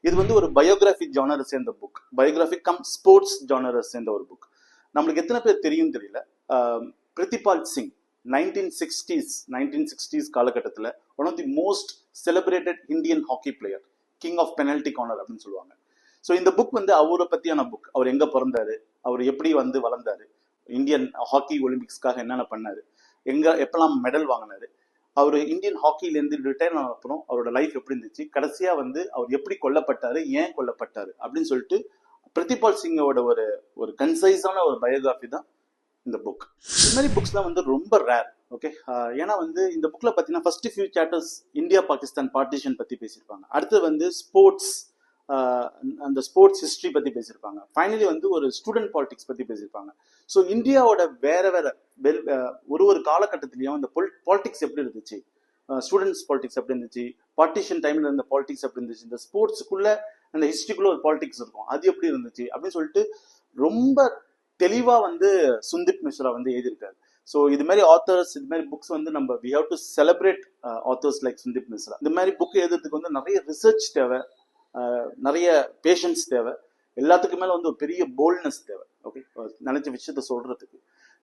இது வந்து ஒரு பயோகிராஃபி ஜானரை சேர்ந்த புக், பயோகிராஃபி கம் ஸ்போர்ட்ஸ் ஜானரை சேர்ந்த ஒரு புக். நம்மளுக்கு எத்தனை பேர் தெரியும் தெரியல, பிரித்திபால் சிங் 1960s காலகட்டத்தில் one of the most celebrated Indian hockey player, king of penalty corner அப்படின்னு சொல்லுவாங்க. ஸோ இந்த புக் வந்து அவரை பற்றியான புக். அவர் எங்கே பிறந்தாரு, அவர் எப்படி வந்து வளர்ந்தாரு, இந்தியன் ஹாக்கி ஒலிம்பிக்ஸ்க்காக என்னென்ன பண்ணாரு, எப்பெல்லாம் மெடல் வாங்கினாரு, அவர் இந்தியன் ஹாக்கிலேருந்து ரிட்டையர் ஆன அப்புறம் அவரோட லைஃப் எப்படி இருந்துச்சு, கடைசியாக வந்து அவர் எப்படி கொல்லப்பட்டாரு, ஏன் கொல்லப்பட்டாரு அப்படின்னு சொல்லிட்டு பிரித்திபால் சிங்கோட ஒரு கன்சைஸான ஒரு பயோகிராஃபி தான் இந்த புக். இது மாதிரி புக்ஸ்லாம் வந்து ரொம்ப ரேர். ஓகே, ஏன்னா வந்து இந்த புக்கில் பார்த்தீங்கன்னா first few chapters India Pakistan partition பற்றி பேசியிருப்பாங்க. அடுத்து வந்து ஸ்போர்ட்ஸ், அந்த ஸ்போர்ட்ஸ் ஹிஸ்ட்ரி பற்றி பேசியிருப்பாங்க. ஃபைனலி வந்து ஒரு ஸ்டூடெண்ட் பாலிடிக்ஸ் பற்றி பேசியிருப்பாங்க. ஸோ இந்தியாவோட வேற ஒரு காலகட்டத்திலையும் இந்த பாலிடிக்ஸ் எப்படி இருந்துச்சு, ஸ்டூடெண்ட்ஸ் பாலிடிக்ஸ் எப்படி இருந்துச்சு, பார்ட்டிஷன் டைம்ல இருந்த பாலிடிக்ஸ் எப்படி இருந்துச்சு, இந்த ஸ்போர்ட்ஸுக்குள்ள அந்த ஹிஸ்ட்ரிக்குள்ள ஒரு பாலிடிக்ஸ் இருக்கும், அது எப்படி இருந்துச்சு அப்படின்னு சொல்லிட்டு ரொம்ப தெளிவா வந்து சுந்தீப் மிஸ்ரா வந்து எழுதியிருக்காரு. ஸோ இது மாதிரி ஆத்தர்ஸ், இது மாதிரி புக்ஸ் வந்து நம்ம we have to celebrate authors like Sundeep Mishra. இந்த மாதிரி புக் எழுதுறதுக்கு வந்து நிறைய ரிசர்ச் தேவை, நிறைய பேஷன்ஸ் தேவை, எல்லாத்துக்கு மேல வந்து ஒரு பெரிய போல்ட்னஸ் தேவை. ஓகே, நினைச்ச விஷயத்த சொல்றதுக்கு.